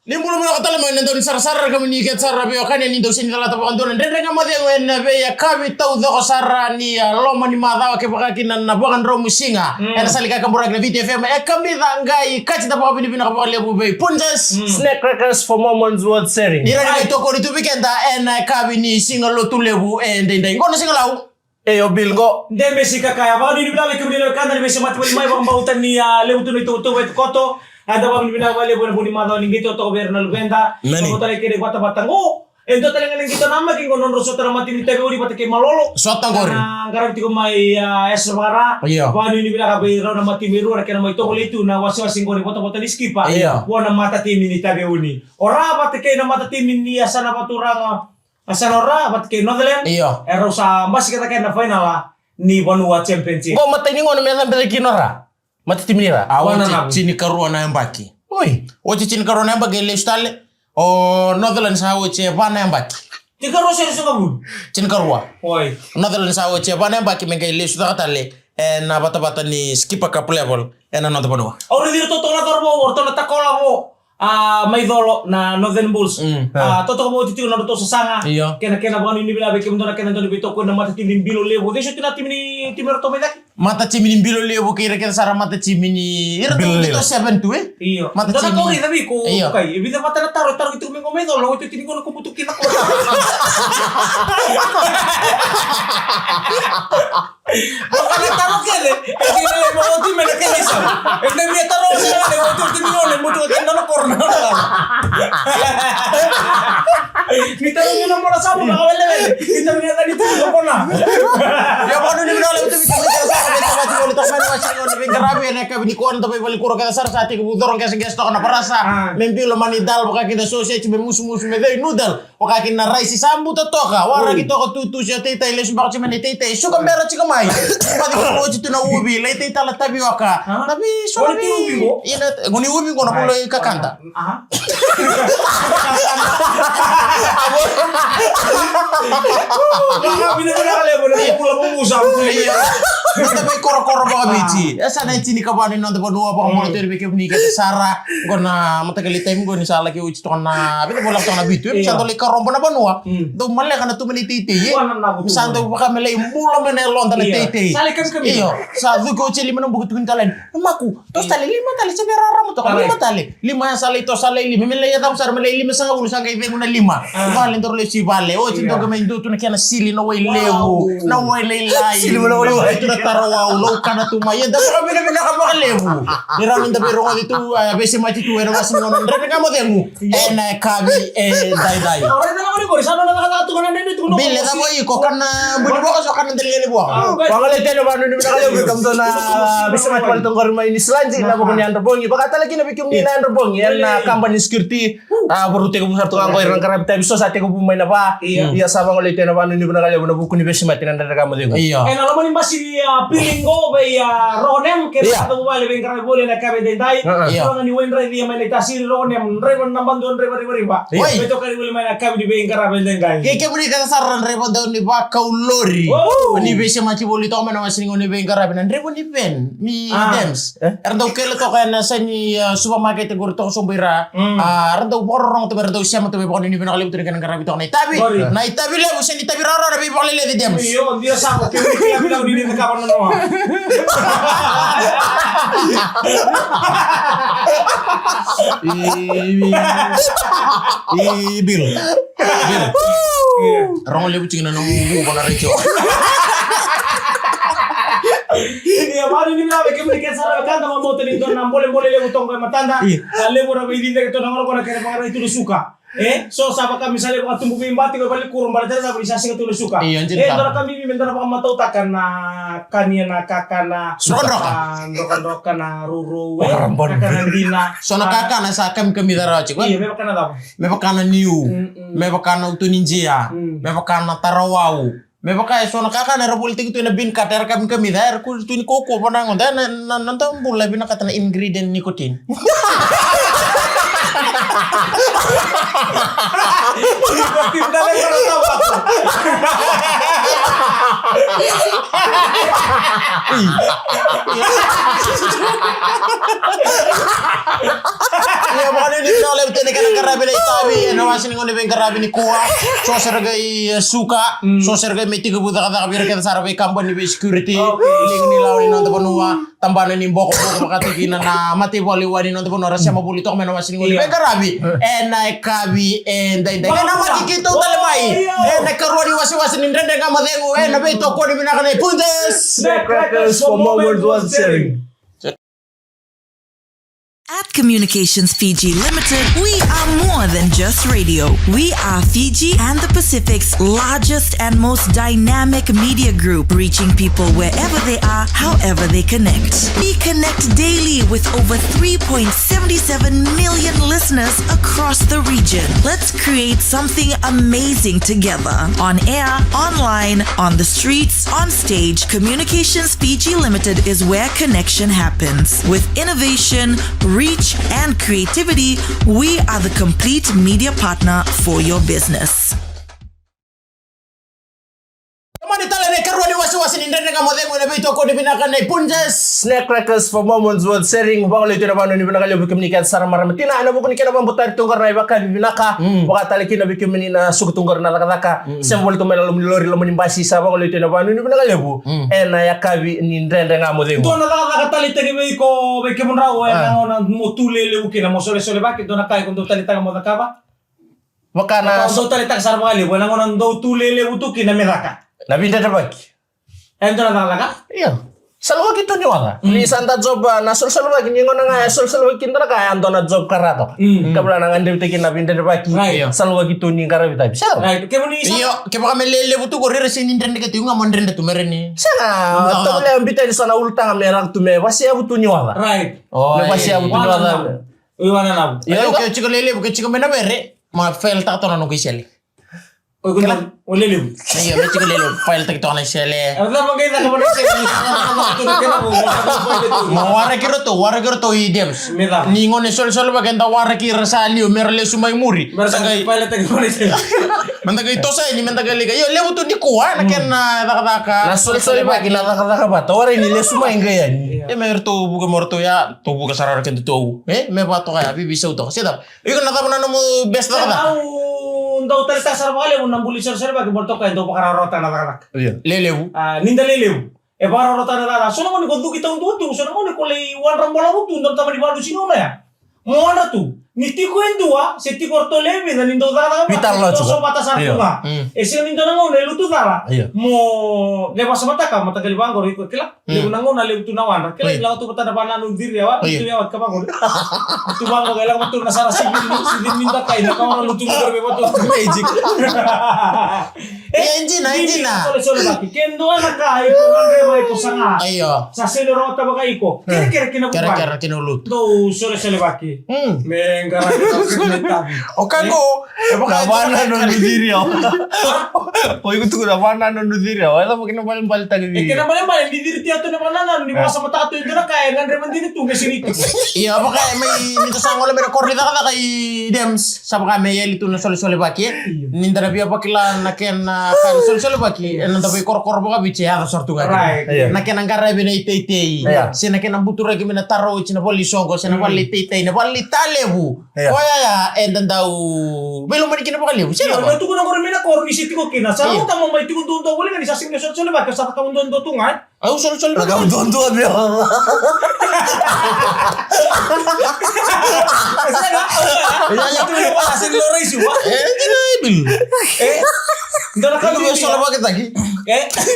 Ni mulu mulu katala mo nandun sar-sar kami ni ket sar be kan ni dosin dala to kandunan rere ngamo de wen be ya kabi tau do sar ni loma ni madha ke bakakinan na bukan ro musinga eta salika kamburag na VTFM kami ngai kati da babi ni bina ka lebu be punjas Snack crackers for moments worth sharing. ni rere to ko ni tu weekenda kabi ni singa lo tu lebu ndai ngono singa lau Yo Bill go. Ndembe sikakaya ba ni bila ke bila kan ni besi matwali mai bang bautan ni lebu tu itu koto ada bang ni bila wale buni madha ni gitu to governo Lugenda ko tale kere bata batang ento tale ngaleng kita nama king konon roso tara mati ni tebe uri patake malolo sotang gori ngaran tiko mai esbara wani ni bila ka be ro na mati miru ra kena mai to itu na wasi-wasi gori bota ni skipa wana mata timi ni tebe uni ora patake na mata timi ni asana baturang asana ora patake Netherlands ero sa mas kita kena final ni Vanua Championship go mata ni ngono mena be kinora mata timira awana chini karuana yambaki oi ochi chini karuana yambaki le stale o Netherlands hawo che bana yambaki tika rosero sungabun chini karua oi Netherlands hawo che bana yambaki menga le suda katale na bata ni skip cup level na nota banua ora dir to na torbo orto na takola mo may dolo na Northern Bulls toto mo titigo na to sa sanga kena bang ni bila be kemdo na kena to bito ko na mata timin bilo lebo deso tina timini timero to medaki mata cimini bilo lebo kira kira sara mata cimini ira to 7 to iyo mata cimini ko ida ko kai ebida mata na taro itu mengo medo lo itu tini ko na kubutukin ako Bakal taro kele e le mo ti me na kele sa e ne mi taro sa le mo ti tini ko le mo to kenda na korna ni taro ni na mo na sa mo ka wele ni taro ni na ni tu ko na ya bono ni bilo lebo to Karabi na kabini ko ando bali kuro kada sar sati ko dorong kasi gesto na parasa mempilo manidal baka kita sausage me musu me dei noodle baka kina rice sambu to toka wara kito ko tutu sia tita ile subak ci mani tita suka mera ci kamai pati ko ci tuna ubi le tita la tabi waka tapi so ni ina ngoni ubi ko na pulo kakanta bina kale bono pulo mo musam tapi koro-koro baka bici asa na chini ka bani nonto bonua baka mo ter beke ni ka sara gona mata kali time go ni sala ke uci tona bita bola tona bitu santo le karombo na bonua do malle kana tu meni titi santo baka mele mulo mene lonta le titi iyo sa du ko chili mena buku tun talen maku to tali lima tali sebera ramu to lima tali lima sala to sala lima mele ya tahu sar mele lima sanga ulu sanga ibe na lima vale ndoro le si vale o cinto ke men do tu na kana sili no way lewu no way le lai sili no way tu na tarawa lo kana tu maya da ko bina ka ba lewu ira min da biro ngadi tu bese mati tu era wasin ngono ndre ka mo demu kabi dai ora na ngori ko sana na ka tu kana ne tu no bile da mo iko kana budi bo so kana ndele bo pangale tele ba no ni ka lewu kam to na bese mati wal tong gorma ini selanji na bo ni andro bongi baka tala kina bikum ni andro bongi na company security berute ko musar tu angko irang karab tabi so sate ko bumay na ba iya sabang ulit na ba no ni na lewu na buku ni bese mati na ndre ka mo demu na laman masi pilingo be ronem ke to wale ben karabe bole na kabe dai so ni wen rai dia mai tasir ronem reban nambandon riba beto kari bole mai na kabe di ben karabe dai ke buri ka saran reban don ni ba kaulori ni bese mati boli to mana masing ni ben karabe nan reban ni ben mi dems erdo kele to kana sani supermarket gur to sombira erdo borong to berdo siam to be bon ni ben kali to kan karabe to na itabi le usen itabi rara be bole le dems iyo dia sa ko ke bilang di ka pa no Bil. Rong lebu cingna nunggu bana rejo. Iya baru ni nabe ke mereka sara kanta mo moto ni don boleh lebu tong ka matanda lebu ra be dinda to nangor ko na kere pangara itu suka so saba kami misalnya ko tumbu bimbati ko balik kurang balik sa bisa sing tulo suka dara kami minta pa matau takan na kania na kakana rokan na ruru kakana dina sona kakana sa kami dara chiko iya me kana da me kana niu me kana utuninjia me kana tarawau me baka sona kakana ra politik tu na bin kater kami dar ku tu ni koko panangon dan nantam bulai bin katana ingredient nikotin Nikotin dale para tawa. Ya baka ni dale lewat ini kan karabi na itabi ano wasin ngone ben karabi ni kuha so sergai suka so sergai meti kebuta kata kabir kita sarabe kampan ni security ling ni lawan ni nonto ponua tambanan ni boko makati kina na mati wali wani nonto ponua rasya mabuli tok men wasin ngone ben karabi enai kabi endai kana makikita utalemai enai karwani wasi ni ndende ngamadengu na be to ko ni binakane pundes Crackers for moments worth sharing. At Communications Fiji Limited, we are more than just radio. We are Fiji and the Pacific's largest and most dynamic media group, reaching people wherever they are, however they connect. We connect daily with over 3.77 million listeners across the region. Let's create something amazing together. On air, online, on the streets, on stage, Communications Fiji Limited is where connection happens. With innovation, reach, and creativity, we are the complete media partner for your business. Snack crackers for moments worth sharing. Baka ulit na bano ni binakali bikimnikan sa maramatina. Ano bukuni ka naman butar tungkar na ibaka binaka. Baka talikin na bikimni na sugutungkar na lakataka. Sembol to melalum lori lamun imbasi sa baka ulit na bano ni binakali bu. Na yakabi ni ndende nga mo demo. Doon nakakatalita ni ko bikimun raw na mutulele ukina mo sole bakit doon nakay kung talita mo nakaba. Baka na Kung talita sa mga wala ko nang do tulele utuki na meraka. nabinda na bagi. Endo na talaga? Iya. Salwa gitu ni wala. Ni santa job na salwa gini ngono nga salwa kintra ka ando na job karato. Kabla na ngande tekin nabinda na bagi. Salwa gitu ni karabita. Bisa. Right. Kaya mo ni isa. Iyo, kaya baka melele buto ko rere sinin ndende kati nga mondrende tumere ni. Sana tole ambita di sana ultang merang tume wasi abutu ni wala. Right. Oh, wasi abutu ni wala. Iwana na. Iyo, kaya chiko lele buka chiko mena bere. Ma fail ta to na no kiseli. Oy kun olele. Iyo, me chiko lele fail ta to na sele. Ano ba kita ka mo Wara kiro to idems. Mira. Ningon sol bagenda wara kira salio merle sumay muri. Sagay pala ta ko ni. Mantagay to sa ni mantagay liga. Yo lewo to ni kuha na ken na taka. Na sol bagi na kaka ba. Tawari ni lesu main gayan. Mer to buka morto ya to buka sarar ken to. Me ba to kaya bibisa to. Sedap. Iyo na tapon na mo best na kada. Daw talita sa mga mo nang bulisar sa bagi borto kay do pakararota na tarak. Lelewu. Ninda lelew. E pakararota na tarak. So naman ni kondu kita untu so naman ni kulay wan rambola mo tundam tama ni balu sino na ya. Mo na tu. Niti ko endua, seti korto lebe na nindo tarak. Vital lo so batasar ko nga. E sino nindo na ngone lutu tarak. Mo lepas mata ka mata kali bangor iko kila. Lebu nangon na lebu tunawan. Kila ila tu patana bana nu dir ya wa. Itu ya wat ka bangor. Tu bangor kailang mo tu nasara sidin minta kay na ka lutu mo be mo tu magic. Enjina. Sole baki. Kendo ana kay ko ngre ba ito sanga. Ayo. Sa selorota ba kay ko. Kere kinabubuhay. Kera kinulut. Do sole baki. Mengara kita. O kago. Nabana no nudiri ako. Oy ko tuko nabana no nudiri ako. Ito mo kinabal tagi. Kinabal di diri tiato na banana ni mo sa mata to indra kay ngre man din tu mesinito. Iya baka may nito sa ngolo mera korrida kada kay Dems. Sa baka may yeli to na sole baki. Ninda na biya bakila na ken kan sole baki. Nanda boy kor baka biche ya sortu ga. Na ken angara bi na itei. Sina ken ambutura ki mina taro china boli songo sina bali itei na bali talebu. Koya ya endandau belum mani kina baka lebu. Sino Ano tu ko na ko mina kor isiti ko kina. Sa mo tamo may tugon do wala ni sa sing sole baki sa ka do tungan. Au sole baki. Nagam tonto abi ako. Ya tu ni pa sa lore isu. Bil. Ndala ka Kalau sole baki tagi.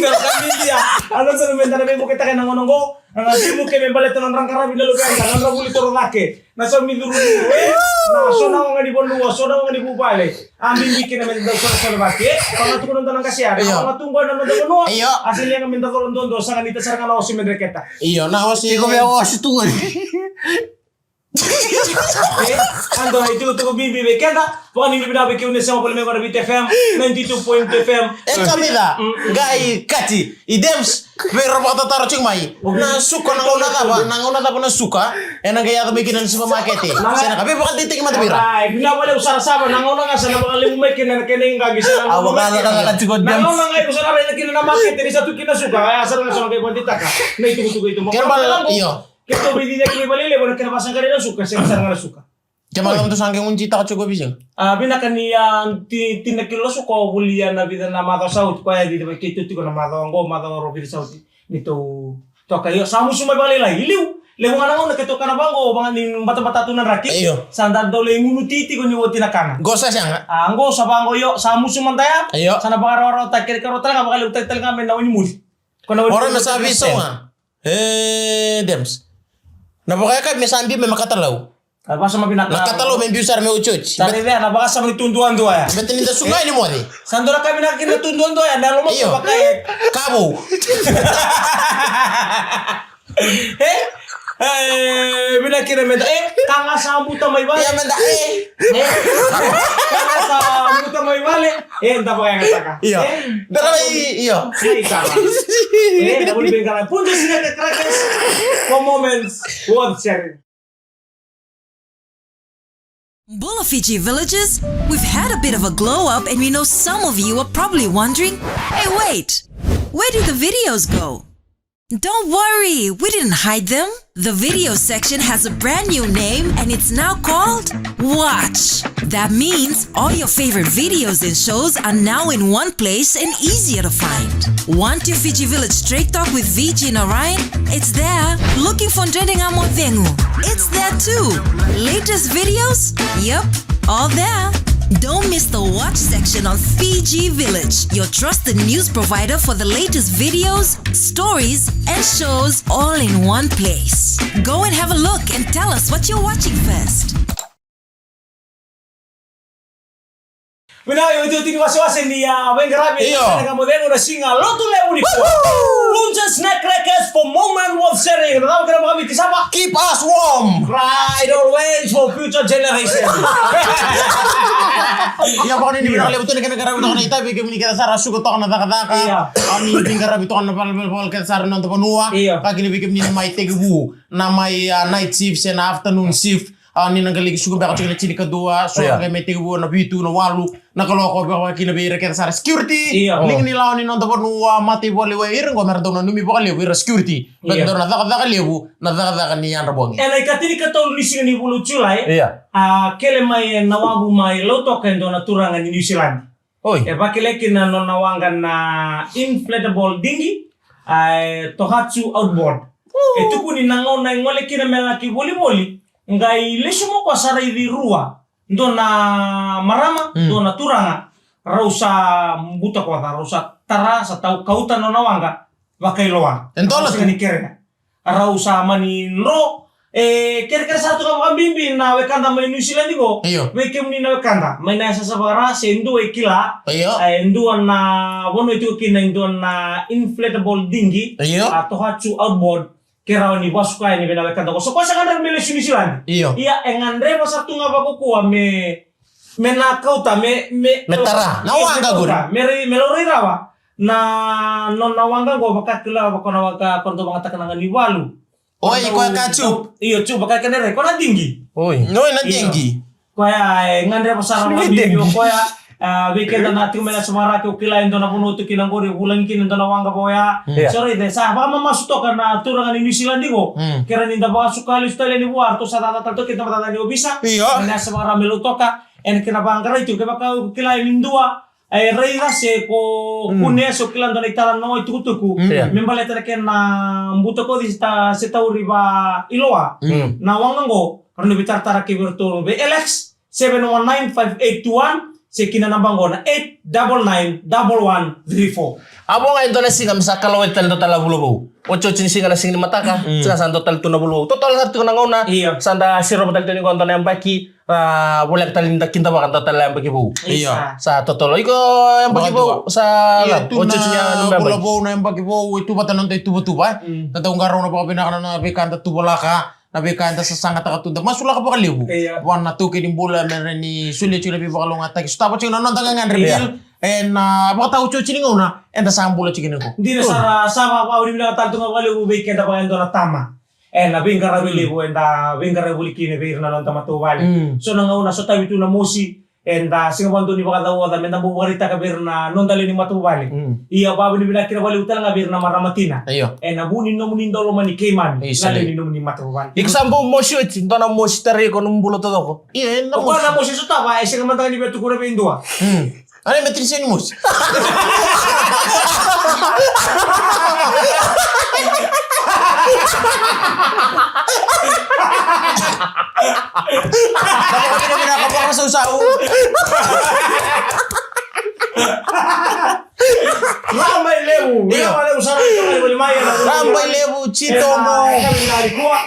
Ndala ka dia. Ano sa lumenda na mo kita kay nangonongo. Ang asimu ke me baleto ng rangkarabi na lugar ka. Nang rabuli to rake. Nasa miduru. Na so na nga di bondu, so na nga di bubale. Ambil bikin na menda sole baki. Pang tukunon tanang kasiyar. Ang tunggo na no. Asil yang menda koron dondo sa kanita sa nga si medreketa. Iyo na si Iko may ako kasi tuwan. Ando itu tuh bibi bekenda. Bukan ini bina beki unes sama poleme ko Beat FM 92.fm. Kamida, gai kati, idems, pero bata taro cing mai. Na suka nangona tapa na suka, ena gaya ta bikin sa supermarket. Sana kape bakal titik mata bira. Ay, bina wala usara saba nangona nga sana bakal limu mekin na kene nga gisa. Awak ka cikot dem. Nangona nga ipo sana na kene na market ni satu kina suka. Ay asar nga sana kay kwantita ka. Na itu. Kaya iyo. Kito bidi na kini balile, wala kina pasang kanila suka, sa nga suka. Jamal tu sangking unci tak cukup bisa. Binakan yang tinakilo suko bulian na vida na mata saut ko ay di ba kito tiko na mata ngo mata ro vida saut nito to kayo samu sumay balila iliw lewo nga ngo naketo kana bango mga ning bata-bata tunan raki sandar dole ngunutiti ko ni woti na kana Gosa siya nga. ngo sa bango yo samu sumantaya Ayo. sana bakaro takir karo talaga bakal utak talaga men nawani muli kono Orang nasabi so nga. Dems. Napakaya ka mesambi may makatalaw. basa mabinaka Nakatalaw may biusar may uchuch. tadi dia na baka sa tunduan do ya Betul ni sungai ni mo di. sandora kami na kinatunduan do ya dalo mo Iyo. bakay Kabo. Bila kira menda kanga sambu tamay bale. Ya menda Kanga sambu tamay bale. Enta pa yang kata. Iyo. Dalawa iyo. Kanga. Nauli bengkala. Punta sila ka crackers for moments worth sharing. Bula Fiji villagers, we've had a bit of a glow up and we know some of you are probably wondering, hey wait, where did the videos go? Don't worry, we didn't hide them. The video section has a brand new name and it's now called Watch. That means all your favorite videos and shows are now in one place and easier to find. Want your Fiji Village Straight Talk with VG and Orion? It's there. Looking for Trending Amo Vengu? It's there too. Latest videos? Yep, all there. Don't miss the Watch section on Fiji Village, your trusted news provider for the latest videos, stories, and shows all in one place. Go and have a look and tell us what you're watching first. Minayo ito tini wasi-wasi ni Wengarabi. Iyo. Talaga modelo na singa loto le unico. Punja snack crackers for moment worth sharing. Natawag ka na mga kasama. Keep us warm. Pride always for future generation. Ya pokoknya ini bilang betul kan negara betul kan itu bikin kita sara suku toh nada kata ani negara betul kan pal kita sara nonton penua kaki ini bikin ini mai tegubu namai night shift and afternoon shift ani nagali suku bakal cina cini kedua so kayak mai tegubu na bitu na walu na kalau kau bawa kini biar kita sara security ling ni lawan ini nonton penua mati boleh wair nggak merdo na numi bakal lihat security betul nada kata lihat nada kata ni yang rabongi Elai katini katol lising ni bulu culai. Iya. Kele mai nawabu mai loto kendo na turangan di New Zealand. Oi. Pakile kina no nawangan na inflatable dinghy tohatsu outboard. Itu kuni nangaw na ngole kina melaki boli-boli ngai lesumo kwa sarai di rua. Ndo na marama, ndo na turanga. Rausa mbuta kwa rausa tara sa tau kautan no nawanga bakailoa. Entola ni kere. Rausa mani no kira-kira satu ka bimbi na wekanda mai New Zealand ko. Wekem ni na wekanda. May nasa sabara sendo ekila. Endo na bono itu kina endo na inflatable dinghy. Tohatsu outboard. Kira ni basuka ni bena wekanda ko. So kwa sa kandang New Zealand. Iya engandre pasar tunga bako kuwa me nakauta me metara nawanga guri melori rawa na non nawanga go bakakila bako nawaka konto mengatakan nang liwalu. Oi, kau kacu. Iyo, coba kayak kenere, kau na tinggi. Oi. No, na tinggi. Kau ya ngandre pasar nama video, kau ya weekend na natin may sumara ko kila endo na puno to kinang gori bulan kin endo na wanga boya. Sorry de sa baka mamasuk to kana turangan ni New Zealand ko. Kira ninda baka sukali style ni buar to sa tata to kita matata ni obisa. Na sumara melutoka en kina bangara itu ke baka kila indua. Reira se ko kunia so kilando na itala no itukutuku membale terken na mbuto ko di se tauriba iloa na wangango karno bitar tara ke virtual be LX 7195821 se kina nambango na 8991134 Abo nga Indonesia nga misaka lawet tal total bulo. Ocho chin singa na sing mataka. Sa san total tuna bulo. Total sa tuna ngona. Sanda siro total tuni konton yang baki boleh tal inda kinta bakan total yang baki bu. Sa total iko yang baki bu sa ocho chinya na bulo bu na yang baki bu itu batan nonte itu betu ba. Tatong garo na pa pinaka na bekanta tu bolaka. Nabekanta sa sangat takatunda masula ka pa kalibu wan na tuki din bula meron ni sulit yung nabi baka lunga tagi stapa ching nanon tangan reveal and baka tao chuchi ningo na and sa bula ching ningo hindi na sa sama pa uri na talto nga kalibu bekenta pa endo na tama and nabing karabili ko and bing karabuli kine bir na non tamatu wali so nang una so tabi tu na musi And singa bantu ni bakata wada menda bubarita ka berna non dali ni matu bali. Iya babu ni bila kira bali utala nga berna maramatina. Iyo. And abuni no muni ndolo mani keiman. Sale. Nali ni no muni matu bali. Iksambo mo shoot, dona mo stare ko nung bulo todo ko. Iya, O namus. na mo si suta ba singa manda ni betu kura bendua. Ano yung matrin siya ni Mus? Dapat kami na pinakapaka sa usao. Ramai lewu. Iya. Iya wala usara ito kali bali maya. Rambay lebu, chito mo. Kami nari kuwa.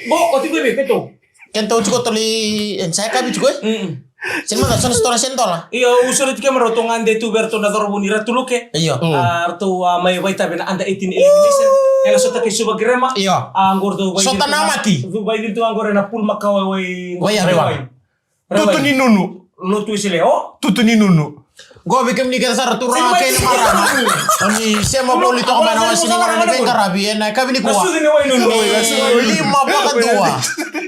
Bo o tigo be peto. Kento chuko toli, saya kabi chuko eh. Sino man, son story sentola. Iyo usulit ka marotongan de tu berto na doro bunira tuluke. Iyo. Arto may waita bena anda 18 elimination. Ela sota ke suba grema. Iyo. Gordo bay. Sota namaki. Du bay dito angore na pul makawa way. Way rewa. Tutu ni nunu. Lo tu sile o. Tutu ni nunu. Gue bikin nikah sar turang kayak ni marama. Oni siapa mau itu kemana sini orang ni bengkarabi na kabi ni kuah. Nasu ni way nunu. Lima pakan dua.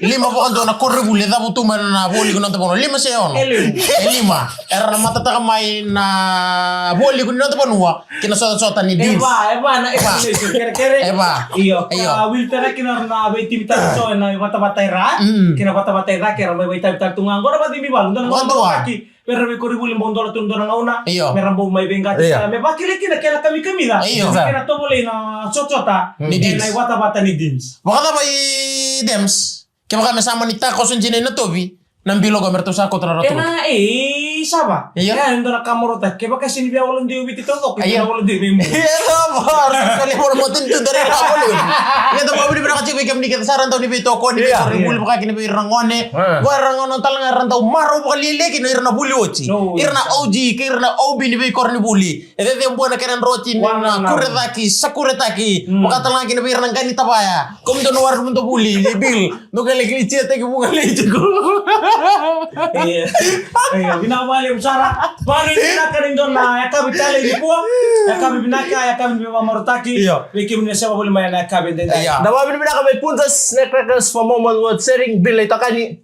Lima pakan dua na korre bule da butu mana boli kuno tapono. Lima sih ono. Lima. Era na mata taka mai na boli kuno tapono wa. Kina sota ni dis. Eba na elimination kere. Eba. Iyo. Iyo. Wil tera kina na bay tim ta so na mata era. Kina mata era kera bay bay ta tungang. Gora ba di mi balu dan Gondua. Pero me corri buli bondolo tundo na ngauna. Iyo. Me rambo may bengati. Iya. Me bakile kina kaya kami da. Iyo. Kina to bole na chotota. Ni Dins. Na wata bata ni Dins. Baka ba i Dems? Kaya kami sama ni Takos yung jinay na tobi. Nang bilog ang merto sa ako tara rato. Ena saba. Iya. Ya ndo na kamorota. Kaya baka sinibya walang di ubiti toto. Iya. Kaya walang di mo. Iya, bor. Kali mo mo tinto dari ako yun. Iya, to babi na kasi kami nikita saran taw ni Bito ko ni Iya. Bito. Buli pa kini rangone. Wa rangono talang rantaw maro pa lile kino irna buli ochi. No. Irna OG, irna OB ni Bito ni buli. Ede de buona kanan roti na kuretaki, sakuretaki. Makatalang kini irna gani tabaya. Kom do no war mo to buli, bil. No kali kini chete ki bunga leche ko. Iya. Iya, binawali usara. Bani binaka rin doon na yakabi tali di puwa. Yakabi binaka, yakabi mamorotaki. Iya. Wiki mo na siya mabuli may yakabi din. Iya. Dawa bin ka may puntas na crackers for moment worth sharing bilay takani.